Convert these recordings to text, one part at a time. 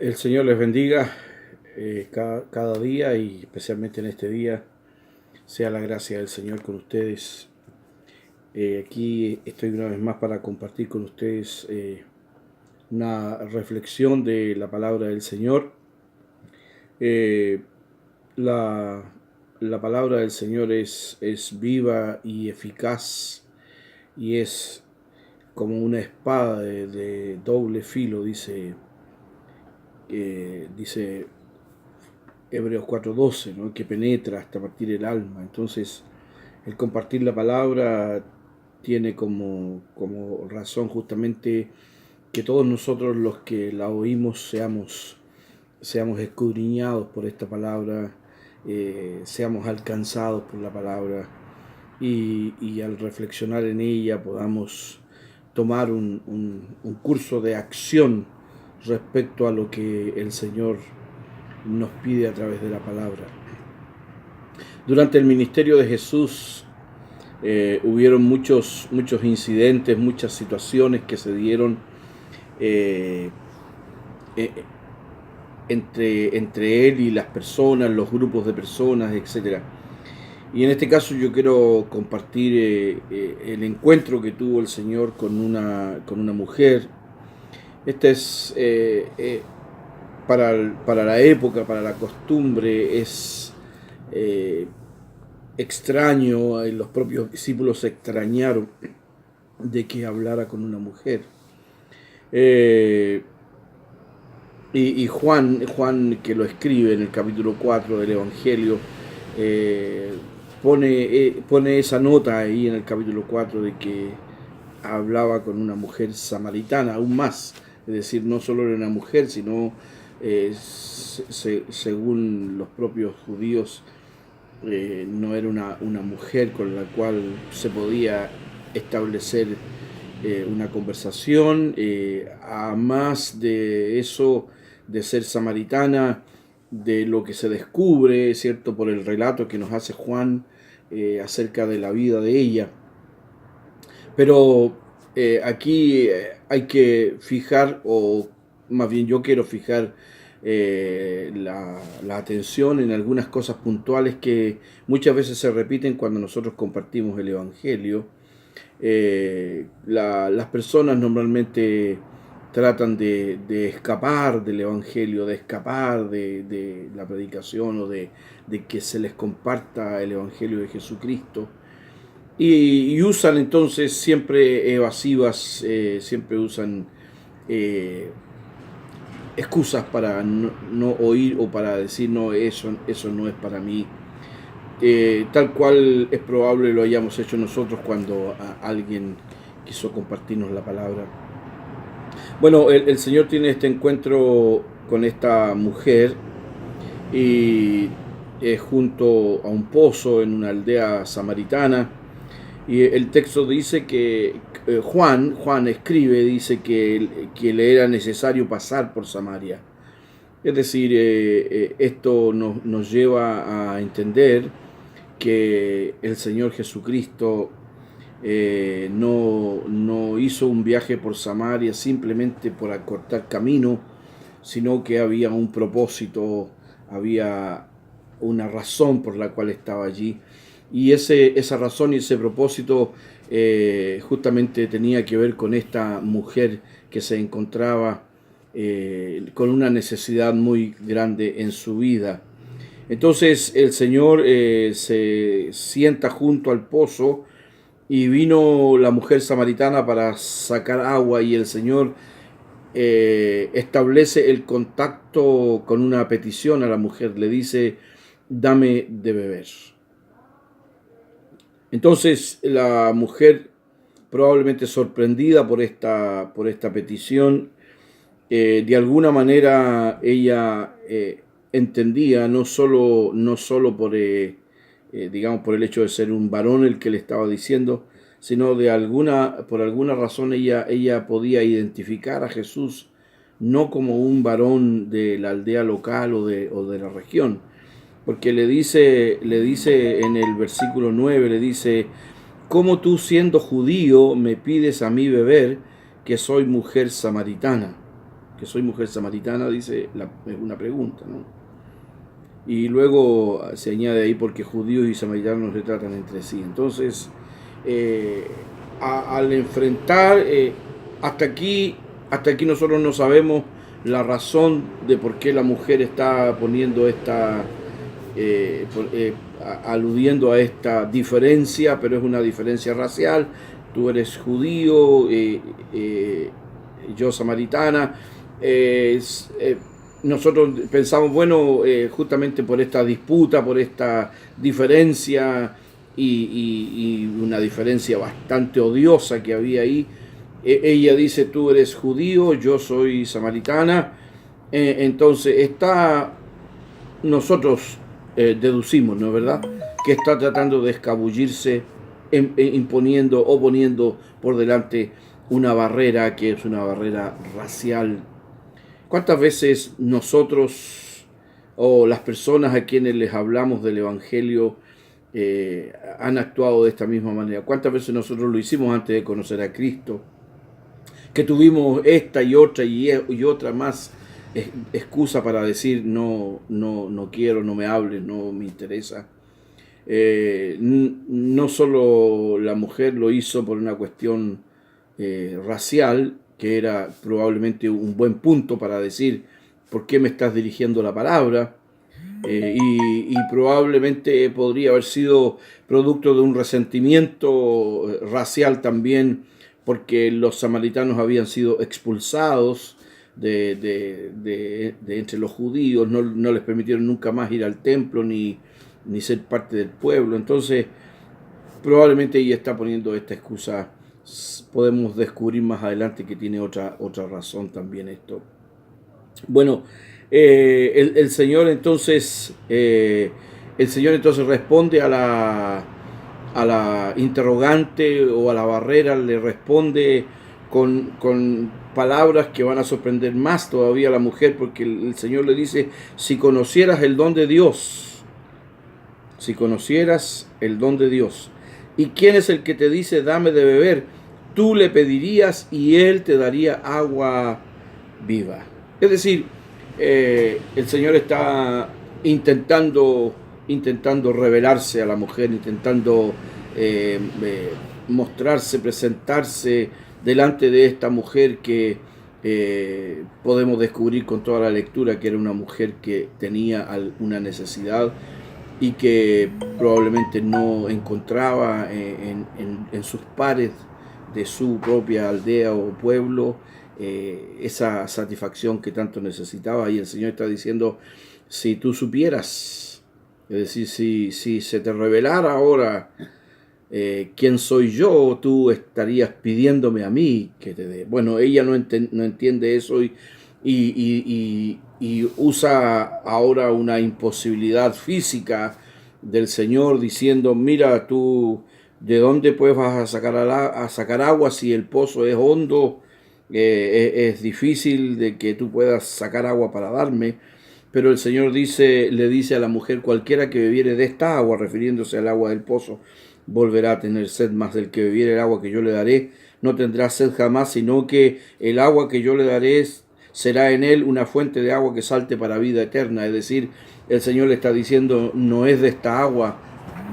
El Señor les bendiga cada día y especialmente en este día. Sea la gracia del Señor con ustedes. Aquí estoy una vez más para compartir con ustedes una reflexión de la palabra del Señor. Eh, la, la palabra del Señor es viva y eficaz y es como una espada de doble filo, dice Hebreos 4:12, ¿no? Que penetra hasta partir el alma. Entonces, el compartir la palabra tiene como razón justamente que todos nosotros los que la oímos seamos escudriñados por esta palabra, seamos alcanzados por la palabra y al reflexionar en ella podamos tomar un curso de acción respecto a lo que el Señor nos pide a través de la palabra. Durante el ministerio de Jesús hubieron muchos incidentes, muchas situaciones que se dieron eh, eh, entre él y las personas, los grupos de personas, etc. Y en este caso yo quiero compartir el encuentro que tuvo el Señor con una mujer. Este es para la época, para la costumbre, es extraño. Los propios discípulos se extrañaron de que hablara con una mujer. Y Juan, que lo escribe en el capítulo 4 del Evangelio, pone esa nota ahí en el capítulo 4 de que hablaba con una mujer samaritana, aún más. Es decir, no solo era una mujer, sino según los propios judíos, no era una mujer con la cual se podía establecer una conversación. A más de eso, de ser samaritana, de lo que se descubre, ¿cierto?, por el relato que nos hace Juan acerca de la vida de ella. Pero aquí hay que fijar, o más bien yo quiero fijar la atención en algunas cosas puntuales que muchas veces se repiten cuando nosotros compartimos el Evangelio. Las personas normalmente tratan de escapar del Evangelio, de escapar de la predicación o de que se les comparta el Evangelio de Jesucristo. Y usan entonces siempre evasivas, siempre usan excusas para no oír o para decir no, eso no es para mí. Tal cual es probable lo hayamos hecho nosotros cuando alguien quiso compartirnos la palabra. Bueno, el Señor tiene este encuentro con esta mujer y junto a un pozo en una aldea samaritana. Y el texto dice que Juan escribe, dice que le era necesario pasar por Samaria. Es decir, esto nos lleva a entender que el Señor Jesucristo no hizo un viaje por Samaria simplemente por acortar camino, sino que había un propósito, había una razón por la cual estaba allí. Y esa razón y ese propósito justamente tenía que ver con esta mujer que se encontraba con una necesidad muy grande en su vida. Entonces el Señor se sienta junto al pozo y vino la mujer samaritana para sacar agua, y el Señor establece el contacto con una petición a la mujer. Le dice: dame de beber. Entonces la mujer, probablemente sorprendida por esta petición, de alguna manera ella entendía, no solo por digamos, por el hecho de ser un varón el que le estaba diciendo, sino por alguna razón ella podía identificar a Jesús no como un varón de la aldea local o de la región, porque le dice en el versículo 9, le dice: ¿cómo tú, siendo judío, me pides a mí beber, que soy mujer samaritana? que soy mujer samaritana, dice, es una pregunta, ¿no? Y luego se añade ahí porque judíos y samaritanos no se tratan entre sí. Entonces, al enfrentar, hasta aquí nosotros no sabemos la razón de por qué la mujer está poniendo aludiendo a esta diferencia, pero es una diferencia racial. Tú eres judío, yo samaritana. Nosotros pensamos, bueno, justamente por esta disputa, por esta diferencia y una diferencia bastante odiosa que había ahí, ella dice, tú eres judío, yo soy samaritana. Entonces nosotros deducimos, ¿no es verdad?, que está tratando de escabullirse, imponiendo o poniendo por delante una barrera que es una barrera racial. ¿Cuántas veces nosotros o las personas a quienes les hablamos del Evangelio han actuado de esta misma manera? ¿Cuántas veces nosotros lo hicimos antes de conocer a Cristo? Que tuvimos esta y otra más excusa para decir no quiero, no me hables, no me interesa. No solo la mujer lo hizo por una cuestión racial, que era probablemente un buen punto para decir por qué me estás dirigiendo la palabra, y probablemente podría haber sido producto de un resentimiento racial también, porque los samaritanos habían sido expulsados de entre los judíos, no les permitieron nunca más ir al templo ni ser parte del pueblo. Entonces probablemente ella está poniendo esta excusa. Podemos descubrir más adelante que tiene otra razón también esto. Bueno, el Señor entonces responde a la interrogante o a la barrera, le responde con palabras que van a sorprender más todavía a la mujer, porque el Señor le dice, si conocieras el don de Dios, ¿y quién es el que te dice dame de beber? Tú le pedirías y él te daría agua viva. Es decir, el Señor está intentando revelarse a la mujer, intentando mostrarse, presentarse delante de esta mujer que podemos descubrir con toda la lectura que era una mujer que tenía una necesidad y que probablemente no encontraba en sus pares de su propia aldea o pueblo esa satisfacción que tanto necesitaba. Y el Señor está diciendo, si tú supieras, es decir, si se te revelara ahora quién soy yo, tú estarías pidiéndome a mí que te dé. Bueno, ella no entiende eso y usa ahora una imposibilidad física del Señor diciendo, mira, tú de dónde pues vas a sacar agua si el pozo es hondo, es difícil de que tú puedas sacar agua para darme. Pero el Señor le dice a la mujer, cualquiera que bebiere de esta agua, refiriéndose al agua del pozo, volverá a tener sed, más del que bebiere el agua que yo le daré no tendrá sed jamás, sino que el agua que yo le daré será en él una fuente de agua que salte para vida eterna. Es decir, el Señor le está diciendo, no es de esta agua,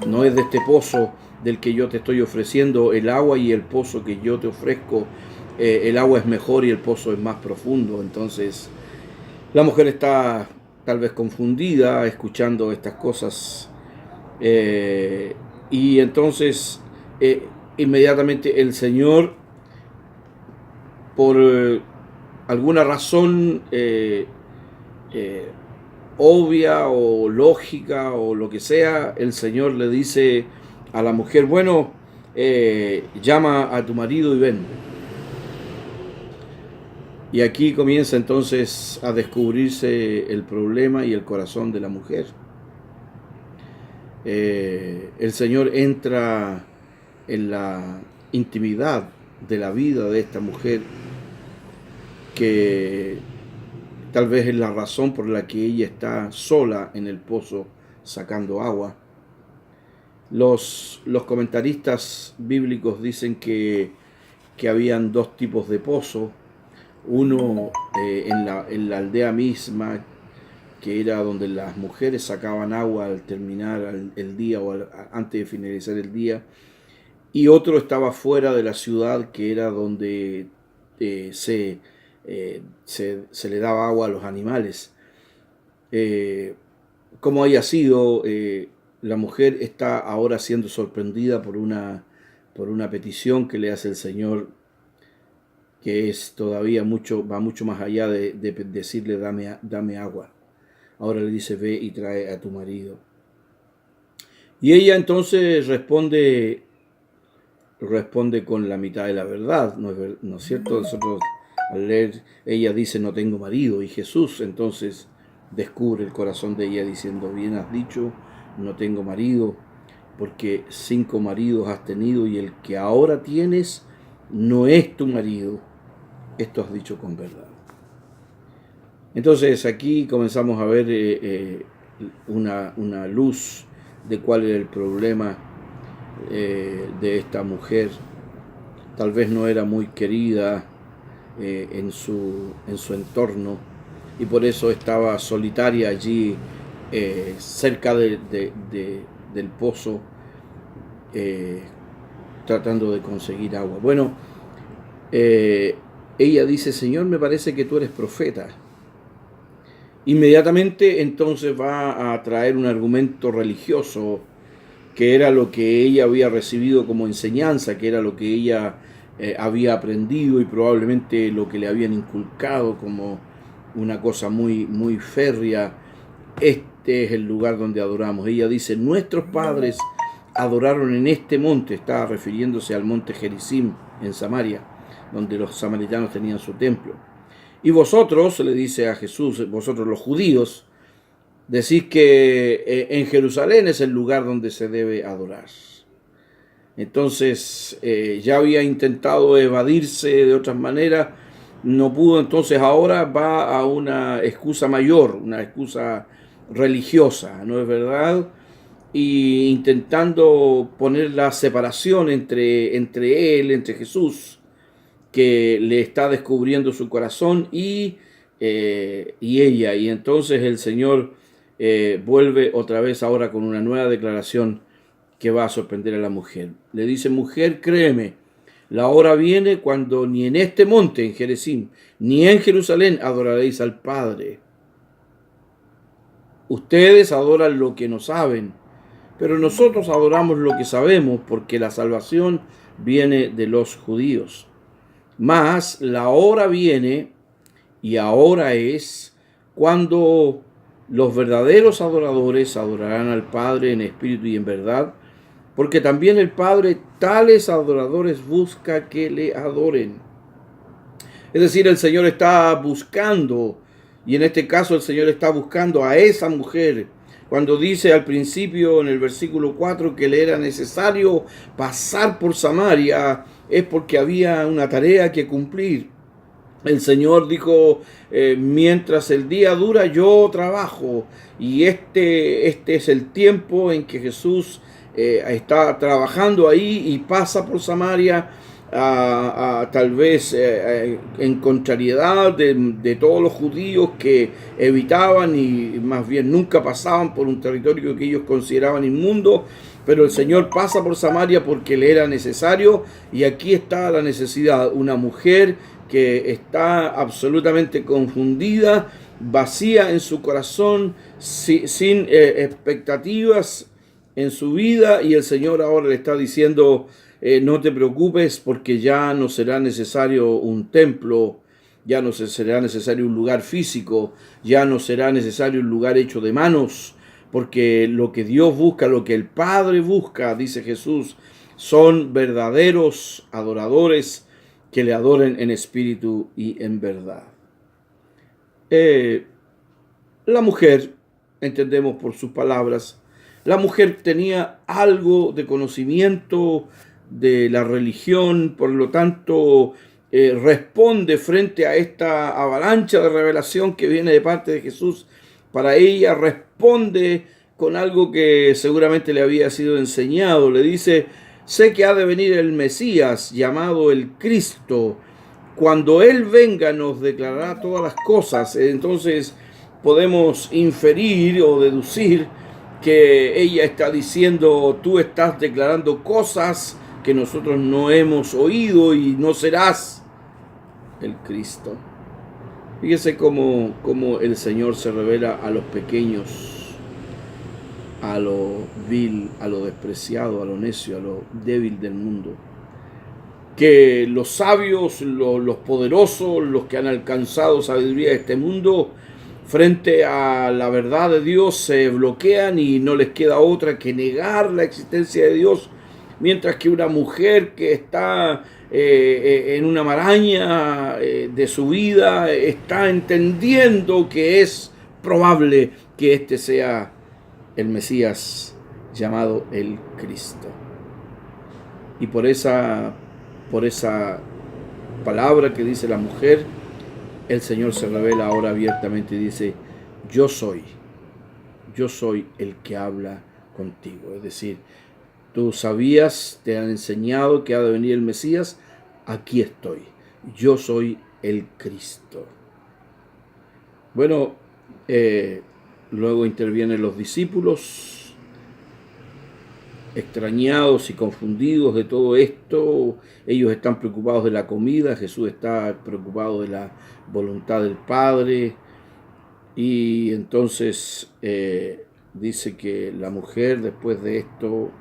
no es de este pozo del que yo te estoy ofreciendo el agua, y el pozo que yo te ofrezco, el agua es mejor y el pozo es más profundo. Entonces la mujer está tal vez confundida escuchando estas cosas, y entonces inmediatamente el Señor, por alguna razón obvia o lógica o lo que sea, el Señor le dice a la mujer, bueno, llama a tu marido y ven. Y aquí comienza entonces a descubrirse el problema y el corazón de la mujer. El Señor entra en la intimidad de la vida de esta mujer, que tal vez es la razón por la que ella está sola en el pozo sacando agua. Los comentaristas bíblicos dicen que habían dos tipos de pozo. Uno en la aldea misma, que era donde las mujeres sacaban agua al terminar el día o antes de finalizar el día, y otro estaba fuera de la ciudad, que era donde se le daba agua a los animales. Como haya sido, la mujer está ahora siendo sorprendida por una petición que le hace el Señor, que es todavía va mucho más allá de decirle dame agua. Ahora le dice, ve y trae a tu marido. Y ella entonces responde con la mitad de la verdad, ¿no es cierto? Nosotros al leer, ella dice, no tengo marido, y Jesús entonces descubre el corazón de ella diciendo, bien has dicho, no tengo marido, porque 5 maridos has tenido y el que ahora tienes no es tu marido. Esto has dicho con verdad. Entonces aquí comenzamos a ver una luz de cuál era el problema de esta mujer. Tal vez no era muy querida en su entorno, y por eso estaba solitaria allí cerca del pozo, tratando de conseguir agua. Bueno, ella dice, Señor, me parece que tú eres profeta. Inmediatamente entonces va a traer un argumento religioso, que era lo que ella había recibido como enseñanza, que era lo que ella había aprendido y probablemente lo que le habían inculcado como una cosa muy, muy férrea. Este es el lugar donde adoramos. Ella dice, nuestros padres adoraron en este monte, estaba refiriéndose al monte Gerizim en Samaria, donde los samaritanos tenían su templo. Y vosotros, le dice a Jesús, vosotros los judíos, decís que en Jerusalén es el lugar donde se debe adorar. Entonces ya había intentado evadirse de otras maneras, no pudo, entonces ahora va a una excusa mayor, una excusa religiosa, ¿no es verdad? Y intentando poner la separación entre él, entre Jesús, que le está descubriendo su corazón, y ella. Y entonces el Señor vuelve otra vez ahora con una nueva declaración que va a sorprender a la mujer. Le dice, mujer, créeme, la hora viene cuando ni en este monte, en Gerizim, ni en Jerusalén adoraréis al Padre. Ustedes adoran lo que no saben, pero nosotros adoramos lo que sabemos, porque la salvación viene de los judíos. Mas la hora viene, y ahora es, cuando los verdaderos adoradores adorarán al Padre en espíritu y en verdad, porque también el Padre tales adoradores busca que le adoren. Es decir, el Señor está buscando, y en este caso el Señor está buscando a esa mujer. Cuando dice al principio en el versículo 4 que le era necesario pasar por Samaria, es porque había una tarea que cumplir. El Señor dijo, mientras el día dura, yo trabajo. Y este es el tiempo en que Jesús está trabajando ahí y pasa por Samaria, tal vez en contrariedad de todos los judíos que evitaban y más bien nunca pasaban por un territorio que ellos consideraban inmundo. Pero el Señor pasa por Samaria porque le era necesario, y aquí está la necesidad. Una mujer que está absolutamente confundida, vacía en su corazón, sin expectativas en su vida, y el Señor ahora le está diciendo, no te preocupes, porque ya no será necesario un templo, ya no será necesario un lugar físico, ya no será necesario un lugar hecho de manos, porque lo que Dios busca, lo que el Padre busca, dice Jesús, son verdaderos adoradores que le adoren en espíritu y en verdad. La mujer, entendemos por sus palabras, la mujer tenía algo de conocimiento de la religión, por lo tanto responde frente a esta avalancha de revelación que viene de parte de Jesús. Para ella responde con algo que seguramente le había sido enseñado. Le dice, sé que ha de venir el Mesías, llamado el Cristo. cuando Él venga nos declarará todas las cosas. Entonces podemos inferir o deducir que ella está diciendo: tú estás declarando cosas que nosotros no hemos oído y no serás el Cristo. Fíjese cómo el Señor se revela a los pequeños, a lo vil, a lo despreciado, a lo necio, a lo débil del mundo. Que los sabios, los poderosos, los que han alcanzado sabiduría de este mundo, frente a la verdad de Dios se bloquean y no les queda otra que negar la existencia de Dios, mientras que una mujer que está en una maraña de su vida está entendiendo que es probable que este sea el Mesías llamado el Cristo. Y por esa palabra que dice la mujer, el Señor se revela ahora abiertamente y dice: yo soy el que habla contigo. Es decir, tú sabías, te han enseñado que ha de venir el Mesías, aquí estoy, yo soy el Cristo. Bueno, luego intervienen los discípulos, extrañados y confundidos de todo esto. Ellos están preocupados de la comida, Jesús está preocupado de la voluntad del Padre. Y entonces dice que la mujer, después de esto,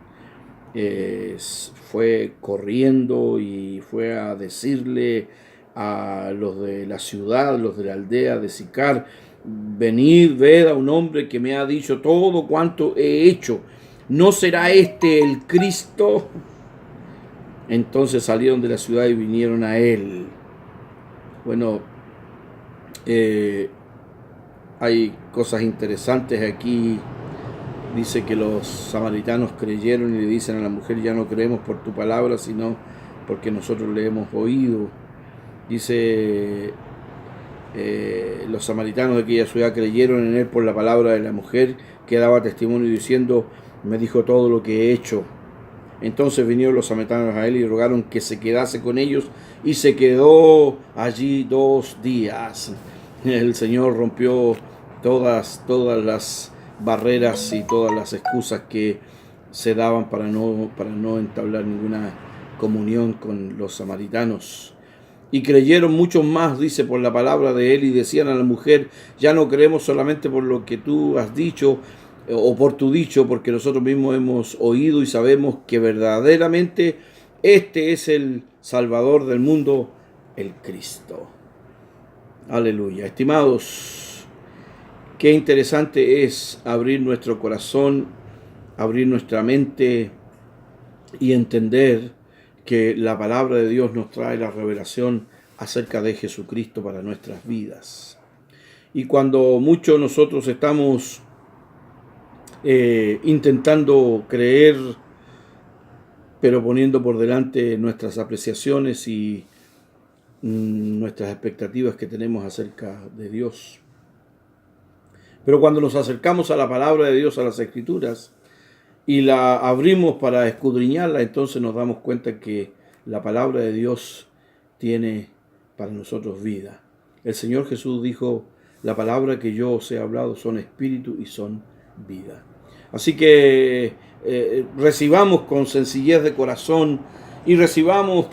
fue corriendo y fue a decirle a los de la ciudad, los de la aldea de Sicar: venid, ved a un hombre que me ha dicho todo cuanto he hecho. ¿No será este el Cristo? Entonces salieron de la ciudad y vinieron a él. Bueno, hay cosas interesantes aquí. Dice que los samaritanos creyeron y le dicen a la mujer: ya no creemos por tu palabra, sino porque nosotros le hemos oído. Dice, los samaritanos de aquella ciudad creyeron en él por la palabra de la mujer, que daba testimonio diciendo: me dijo todo lo que he hecho. Entonces vinieron los samaritanos a él y rogaron que se quedase con ellos, y se quedó allí 2 días. El Señor rompió todas las barreras y todas las excusas que se daban para no entablar ninguna comunión con los samaritanos. Y creyeron muchos más, dice, por la palabra de él, y decían a la mujer: ya no creemos solamente por lo que tú has dicho, o por tu dicho, porque nosotros mismos hemos oído y sabemos que verdaderamente este es el Salvador del mundo, el Cristo. Aleluya. Estimados, qué interesante es abrir nuestro corazón, abrir nuestra mente y entender que la palabra de Dios nos trae la revelación acerca de Jesucristo para nuestras vidas. Y cuando muchos nosotros estamos intentando creer, pero poniendo por delante nuestras apreciaciones y nuestras expectativas que tenemos acerca de Dios. Pero cuando nos acercamos a la palabra de Dios, a las Escrituras, y la abrimos para escudriñarla, entonces nos damos cuenta que la palabra de Dios tiene para nosotros vida. El Señor Jesús dijo: la palabra que yo os he hablado son espíritu y son vida. Así que recibamos con sencillez de corazón y recibamos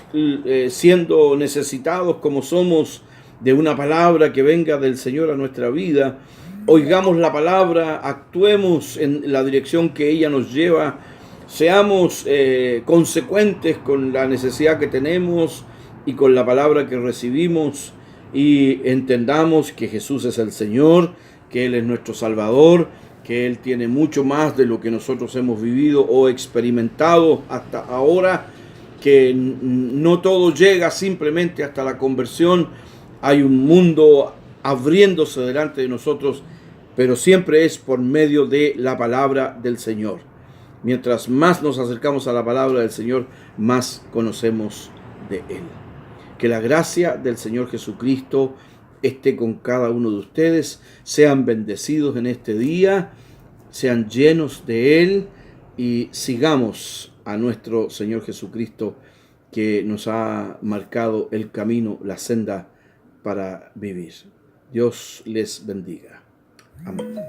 siendo necesitados como somos de una palabra que venga del Señor a nuestra vida. Oigamos la palabra, actuemos en la dirección que ella nos lleva, seamos consecuentes con la necesidad que tenemos y con la palabra que recibimos, y entendamos que Jesús es el Señor, que Él es nuestro Salvador, que Él tiene mucho más de lo que nosotros hemos vivido o experimentado hasta ahora, que no todo llega simplemente hasta la conversión. Hay un mundo abriéndose delante de nosotros, pero siempre es por medio de la palabra del Señor. Mientras más nos acercamos a la palabra del Señor, más conocemos de Él. Que la gracia del Señor Jesucristo esté con cada uno de ustedes. Sean bendecidos en este día, sean llenos de Él y sigamos a nuestro Señor Jesucristo que nos ha marcado el camino, la senda para vivir. Dios les bendiga. Amén.